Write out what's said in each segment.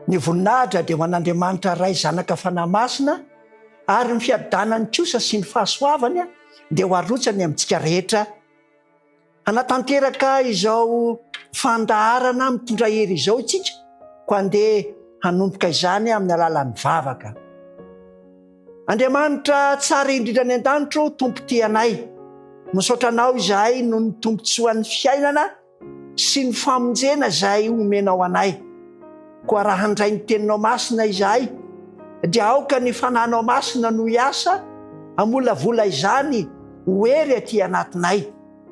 Ny voninahitra dia ho an'Andriamanitra ray zanaka fanahy masina ary ny fiadanany kosa sy ny fahasoavany dia ho arotsany amintsika rehetra. Hanatanteraka izao fandaharana mitondra hery izao isika ko andeha hanomboka izany amin'ny alalan'ny vavaka. Andriamanitra tsara indrindra ny an-danitro, tompo ty anay, misaotra anao izahay no ny tombontsoan'ny fiainana sy ny famonjena izay omenao anay. Koa raha handray ny teninao masina izahay dia aoka ny fanahinao masina no hiasa hamolavola izany hoery aty anatinay,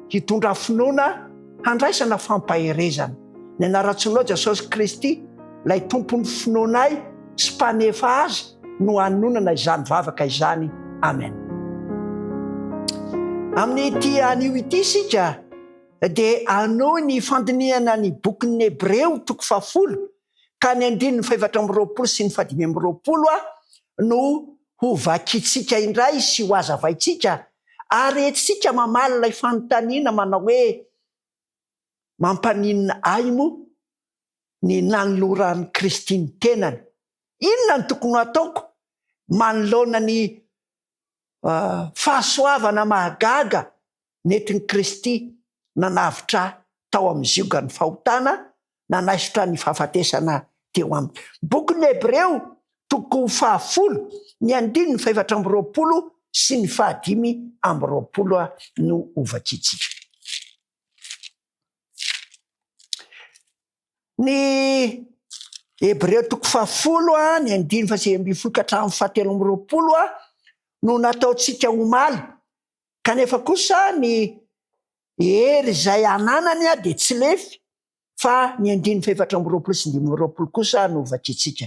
hitondra finoana handraisana fampaherezana. Ny anaratsinao Jesosy Kristy, ilay tompon'ny finoanay sy mpanefa azy no hanonana izany vavaka izany. Amen. Amin'ity anio ity isika dia anohy ny fandinihana ny bokin'ny Hebreo 10 ka ny 420 sy ny 520 no ho vakitsika indray sy ho azavaitsika ary etsika mamaly ilay fanontaniana manao hoe mampaninina ay mo ny nanoloran'ny Kristy ny tenany. Inona ny tokony ataoko manoloana ny fahasoavana mahagaga nentin'ny Kristy nanavitra tao amin'ny ziogany fahotana, nanaisotra ny fahafatesana teo aminy. Bokin'ny Hebreo 10 ny 420 sy ny 520 no ovakitsika. Ny Hebreo 10 ny 5 ka hatramin'ny 17 no nataontsika omaly, kanefa kosa ny hery izay ananany dia tsy lefy fa ny 420 sy 520 kosa no vakitsika.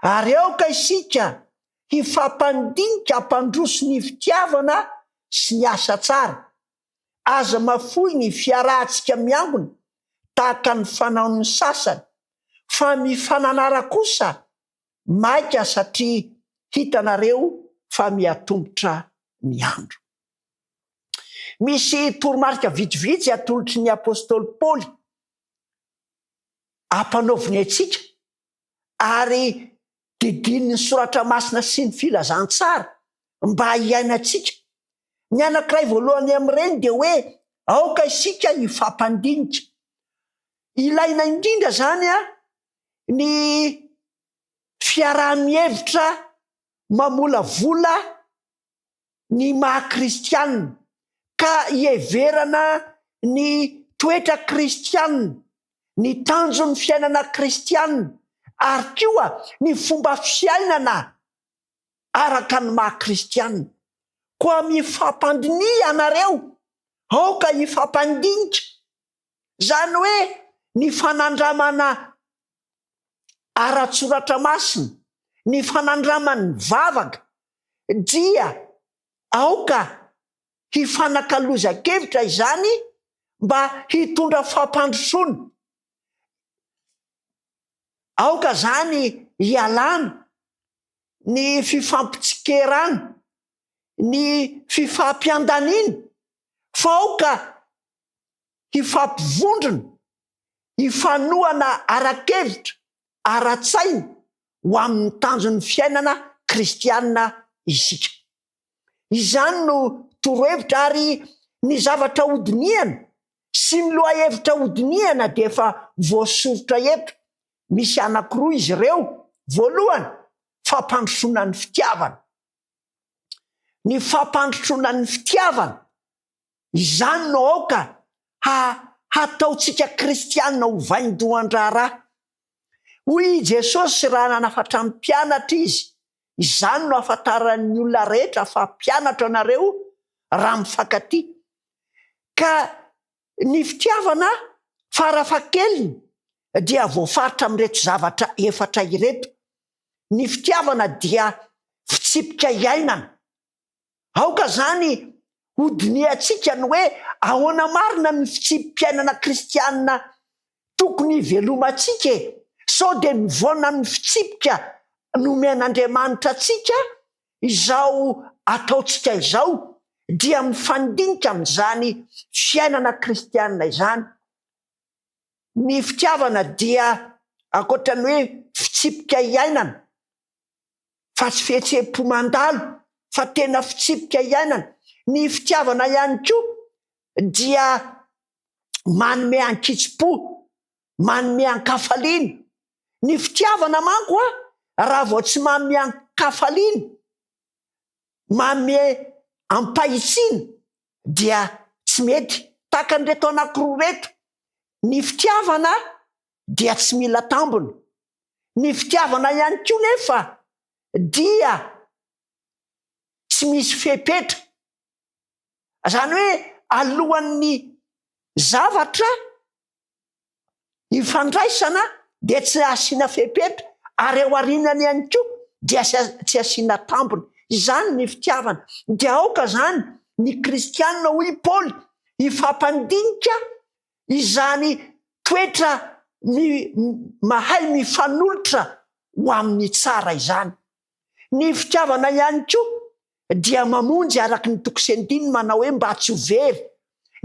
Ary aoka isika hifampandinika hampandroso ny fitiavana sy ny asa tsara, aza mafoy ny fiarahantsika miangona tahaka ny fanaon'ny sasany, fa mifananara kosa maika satria hitanareo fa miatombotra ny andro. Misy toromarika vitsivitsy atolotry ny apôstôly Paoly ampanaoviny antsika ary didin'ny soratra masina sy ny filazantsara mba hiainantsika. Ny anankiray voalohany amin'ireny dia hoe aoka isika hifampandinika. Ilaina indrindra zany ny fiaraha-mihevitra mamolavola ny maha-kristianina ka hieverana ny toetra kristianina, ny tanjon'ny fiainana kristianina ary koa ny fomba fiainana araka ny maha-kristianina. Koa mifampandinia anareo, aoka hifampandinika. Zany hoe ny fanandramana ara-tsoratra masina, ny fanandraman'ny vavaka dia aoka hifanakaloza-kevitra izany mba hitondra fampandrosoana. Aoka zany hialana ny fifampitsikerana, ny fifampiandaniana, fa aoka hifampivondrona, hifanohana ara-kevitra, ara-tsaina ho amin'ny tanjon'ny fiainana kristianina isika. Izany no torohevitra ary ny zavatra hodiniana sy ny lohahevitra hodiniana dia efa voasoritra eto. Misy anankiroa izy ireo. Voalohany, fampandrosoana ny fitiavana. Ny fampandrosoana ny fitiavana, izany no aoka hataontsika kristianina ho vaindohan-draharaha. Hoy Jesosy raha nanafatra ny mpianatra izy, izany no ahafantaran'ny olona rehetra fa mpianatra anareo raha mifankatia. Ka ny fitiavana farafahakeliny dia voafaritra amin'ireto zavatra efatra ireto. Ny fitiavana dia fitsipika iainana. Aoka zany hodiniantsika ny hoe ahoana marina ny fitsipika-piainana kristianina tokony hivelomantsika. Sao dia mivoana ny fitsipika nomen'Andriamanitra antsika izao ataontsika izao dia mifandinika amin'izany fiainana kristianina izany. Ny fitiavana dia ankoatrany hoe fitsipika iainana fa tsy fihetseham-po mandalo fa tena fitsipika iainana. Ny fitiavana ihany koa dia manome ankitso-po, manome ankafaliana. Ny fitiavana manko raha vao tsy manome ankafaliana, manome ampahitsiana dia tsy mety. Tahaka an'ireto anankiroa reto, ny fitiavana dia tsy mila tambony. Ny fitiavana ihany koa nefa dia tsy misy fepetra. Zany hoe alohan'ny zavatra ifandraisana dia tsy asiana fepetra, ary eo arinany ihany koa dia tsy asiana tambony. Izany ny fitiavana. Dia aoka zany ny kristianina hoy Paoly ifampandinika izany toetra mahay mifanolotra ho amin'ny tsara izany. Ny fitiavana ihany koa dia mamonjy araka ny toko sy ny andininy manao hoe mba tsy ho very.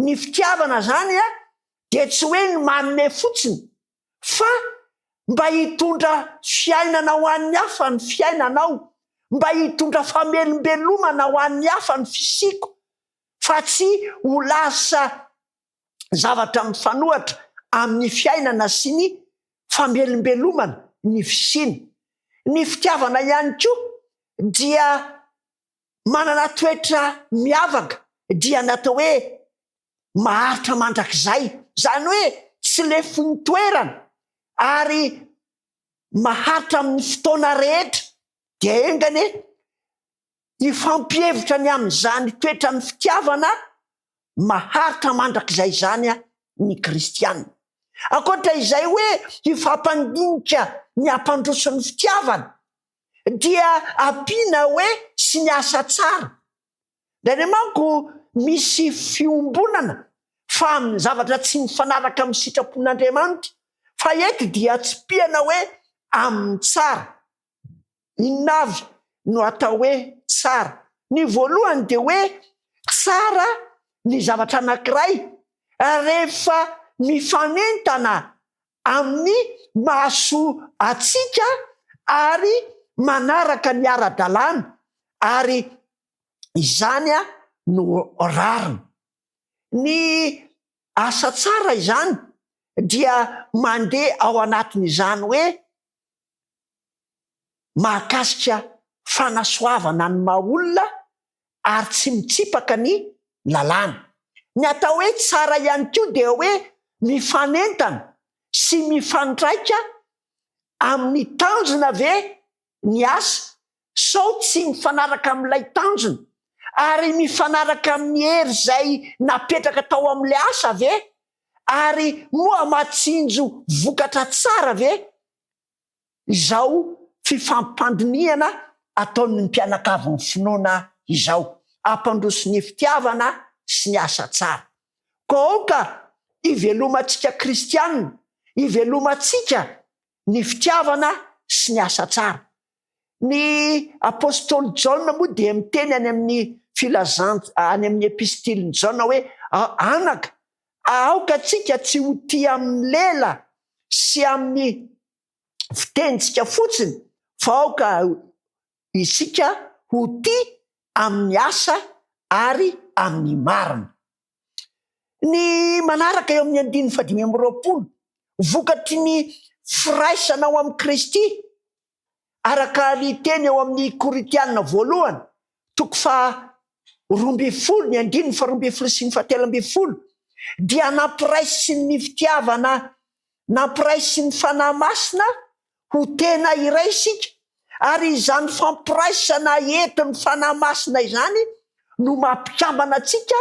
Ny fitiavana zany dia tsy hoe ny manome fotsiny, fa mba hitondra fiainana ho an'ny hafa ny fiainanao, mba hitondra famelombelomana ho an'ny hafa ny fisiko, fa tsy ho lasa zavatra mifanohatra amin'ny fiainana sy ny famelombelomana ny fisiny. Ny fitiavana ihany koa dia manana toetra miavaka, dia natao hoe maharitra mandrakizay. Zany hoe tsy lefin'ny toerana ary maharitra amin'ny fotoana rehetra. Dia engany ifampihevitra ny amin'izany toetra ny fitiavana maharitra mandrakizay zany ny kristianina. Ankoatra izay hoe ifampandinika ny ampandroso ny fitiavana, dia ampiana hoe sy ny asa tsara. Dany manko misy fiombonana fa amin'ny zavatra tsy mifanaraka amin'ny sitrapon'Andriamanitra, fa eto dia tsy piana hoe amin'ny tsara. Inona avy no atao hoe tsara? Ny voalohany dia hoe tsara ny zavatra anankiray rehefa mifanentana amin'ny mahasoa atsika ary manaraka ny ara-dalàna, ary izany no rariny. Ny asa tsara izany dia mandeha ao anatin'izany hoe mahakasika fanasoavana ny maha-olona ary tsy mitsipaka ny lalàna. Ny atao hoe tsara ihany koa dia hoe mifanentana sy mifandraika amin'ny tanjona ve ny asa, sao tsy mifanaraka amin'ilay tanjona, ary mifanaraka amin'ny hery zay napetraka tao amin'ilay asa ve, ary moa matsinjo vokatra tsara ve. Izao fifampandiniana ataon'ny mpianakavy ny finoana izao, ampandroso ny fitiavana sy ny asa tsara. Koa ivelomantsika kristianina, ivelomantsika ny fitiavana sy ny asa tsara. Ny apôstôly Jaona moa dia miteny any amin'ny any amin'ny epistiliny Jaona hoe anaka, aoka tsika tsy ho tia amin'ny lela sy amin'ny fitenitsika fotsiny, fa aoka isika ho tia amin'ny asa ary amin'ny marina. Ny manaraka eo amin'ny 5:20, vokatry ny firaisana ao amin'ny Kristy, araka ny teny eo amin'ny Korintianina 1:12 dia nampiraisy ny fitiavana, nampiraisy ny fanahy masina ho tena iray isika, ary izany fampiraisana entin'ny fanahy masina izany no mampikambana atsika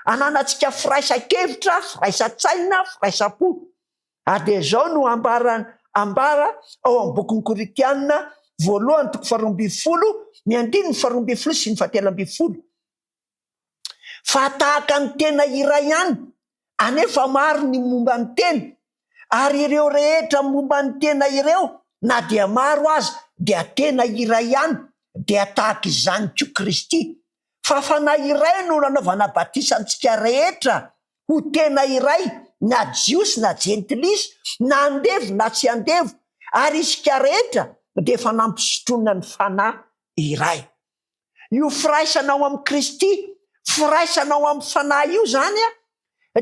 ananantsika firaisan-kevitra, firaisa-tsaina, firaisa-po. Ary dia zao no ambara ao amin'ny bokin'ny Korintianina 1:12 fa tahaka ny tena iray ihany, anefa maro ny momba ny tena, ary ireo rehetra momba ny tena ireo na dia maro aza dia tena iray ihany, dia tahaka izany koa Kristy. Fa fanahy iray no nanaovana batisantsika rehetra ho tena iray, na jiosy na jentilisa, na andevo na tsy andevo, ary isika rehetra dia efa nampisotrona ny fanahy iray. Io firaisanao amin'ny Kristy, firaisanao amin'ny fanahy io zany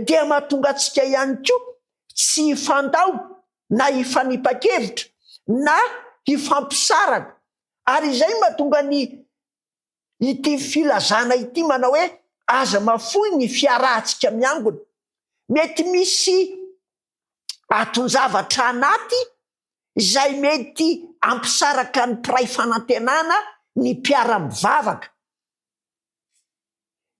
dia mahatonga antsika ihany koa tsy hifandao na hifanipa-kevitra na hifampisaraka. Ary izay mahatonga ny ity filazana ity manao hoe aza mafoy ny fiarahantsika miangona. Mety misy aton-javatra anaty izay mety ampisaraka ny mpiray fanantenana ny mpiara-mivavaka.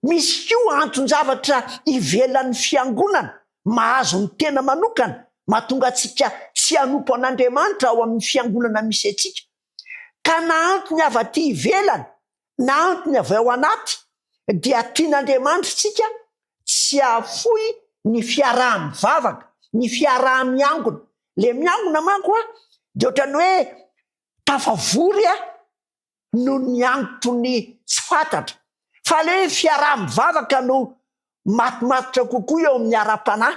Misy koa anton-javatra ivelan'ny fiangonana mahazo ny tena manokana, mahatonga antsika tsy hanompo an'Andriamanitra ao amin'ny fiangonana misy antsika. Ka na antony avy aty ivelany na antony avy ao anaty dia tian'Andriamanitra tsika tsy hahafoy ny fiaraha-mivavaka, ny fiaraha-miangona. Le miangona manko dia ohatrany hoe tafavory no ny antony tsy fantatra, fa le fiaraha-mivavaka no matimatotra kokoa eo amin'ny ara-panahy.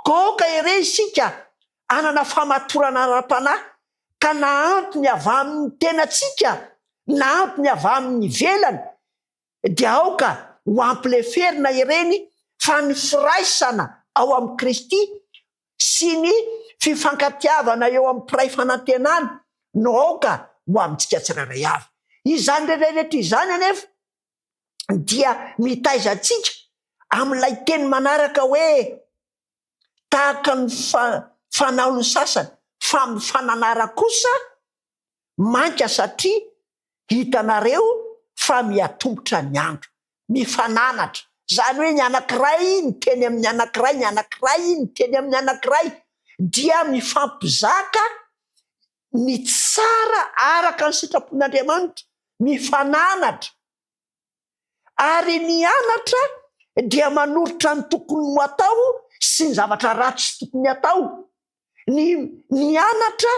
Kaoka ere isika anana famatorana ara-panahy, ka na antony avy amin'ny tenantsika na antony avy amin'ny velany dia aoka ho ampileferina ireny fa ny firaisana ao amin'ny Kristy sy ny fifankatiavana eo amin'ny mpiray fanantenana no aoka ho amintsika tsirairay avy. Izany rehetra izany anefa dia mitaiza antsika amin'ilay teny manaraka hoe tahaka ny fanaony sasany fa amin'ny fananara kosa manka, satria hitanareo fa miatombotra ny andro, mifananatra. Zany hoe ny anankiray ny teny amin'ny anankiray, ny anankiray ny teny amin'ny anankiray, dia mifampizaka ny tsara araka ny sitrapon'Andriamanitra, mifananatra. Ary ny anatra dia manoritra ny tokony ho atao sy ny zavatra ratsy tokony atao. Ny anatra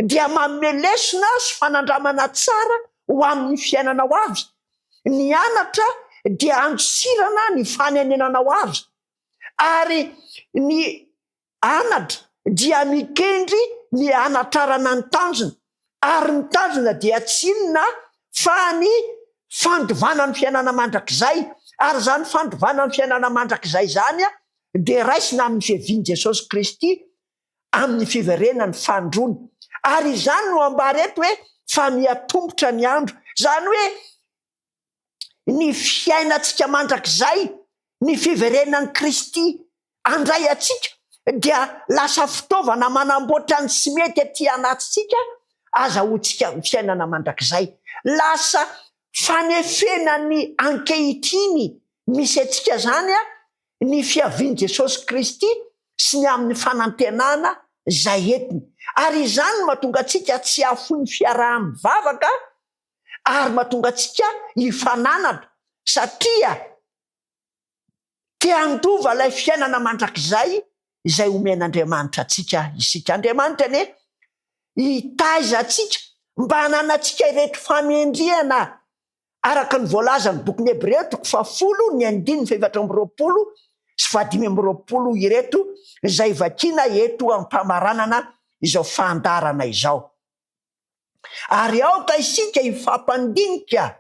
dia mamelesona sy fanandramana tsara ho amin'ny fiainana ho avy. Ny anatra dia androsirana ny fanenenana ho avy. Ary ny anatra dia mikendry ny anatrarana ny tanjona. Ary ny tanjona dia tsy inona fa ny fandovana ny fiainana mandrakizay. Ary zany fandovana ny fiainana mandrakizay zany dia raisina amin'ny fiavian'i Jesosy Kristy amin'ny fiverenany fandrony. Ary izany no ambara eto hoe fa miatombotra ny andro. Zany hoe ny fiainantsika mandrakizay, ny fiverenan'ny Kristy andray atsika dia lasa fitaovana manamboatra ny tsy mety aty anatintsika aza hotsika fiainana mandrakizay. Lasa fanefena ny ankehitriny misy atsika zany ny fiavian'i Jesosy Kristy sy ny amin'ny fanantenana zay entiny. Ary izany mahatonga atsika tsy hahafoy ny fiaraha-mivavaka ary mahatonga atsika hifananatra, satria te handova ilay fiainana mandrakizay izay omen'Andriamanitra atsika isika. Andriamanitra ane hitaiza atsika mba hananantsika ireto famendriana araka ny voalaza ny bokin'ny Hebreo 10:7-20 sy 15 ireto izay vakiana eto ampamaranana izao fandarana izao. Ary aoka isika hifampandinika,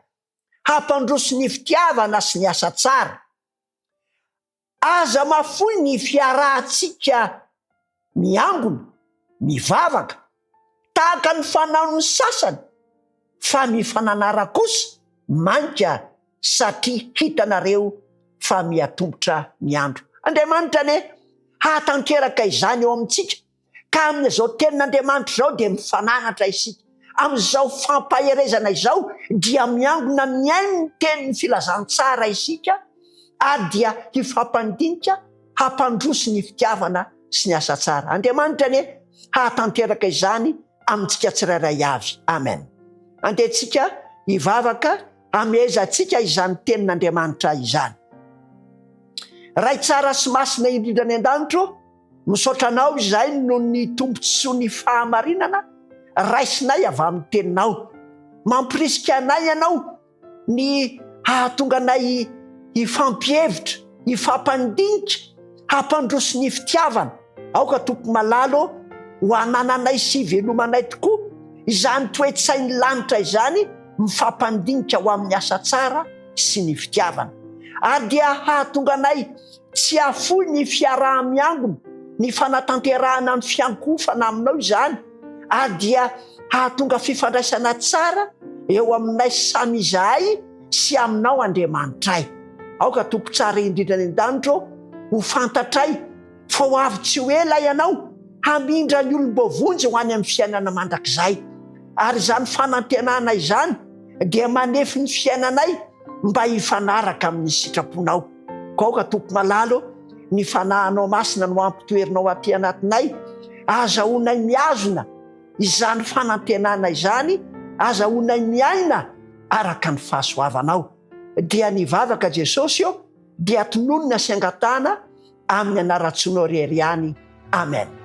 hampandroso ny fitiavana sy ny asa tsara. Aza mafoy ny fiarahantsika miangona, mivavaka, tahaka ny fanaon'ny sasany, fa mifananara kosa manka, satria hitanareo fa miatombotra ny andro. Andriamanitra ane hatanteraka izany eo amintsika, ka amin'izao tenin'Andriamanitra izao dia mifananatra isika. Amin'izao fampaherezana izao dia miangona miaino ny tenin'ny filazantsara isika, ary dia hifampandinika, hampandroso ny fitiavana sy ny asa tsara. Andriamanitra ane hatanteraka izany amintsika tsirairay avy. Amen. Andehantsika hivavaka, amezantsika izany tenin'Andriamanitra izany. Ray tsara sy masina indrindra ny an-danitro, misaotranao izay no ny tombontsoa ny fahamarinana raisinay avy amin'ny teninao. Mampirisika anay ianao ny hahatonga anay hifampihevitra, hifampandinika, hampandroso ny fitiavana. Aoka tompo malalo ho anananay sy velomanay tokoa izany toetsainy lanitra izany mifampandinika ho amin'ny asa tsara sy ny fitiavana. Ary dia hahatonga anay tsy hafoy ny fiaraha-miangona, ny fanatanterahana amin'ny fiankofana aminao izany, ary dia hahatonga fifandraisana tsara eo aminay samy izahay sy aminao Andriamanitray. Aoka tompo tsara indrindra ny an-danitro ho fantatray fa ho avy tsy ho ela ianao hamindra ny olom-bovonjy ho any amin'ny fiainana mandrakizay. Ary izany fanantenana izany dia manefy ny fiainanay mba hifanaraka amin'ny sitraponao. Kaoka tompo malalo ny fanahinao masina no ampitoerinao aty anatinay, azahoanay miazona izany fanantenana izany, azahoanay miaina araka ny fahasoavanao. Dia nivavaka Jesosy io dia tononona sy angatana amin'ny anaratsoanao rery ihany. Amen.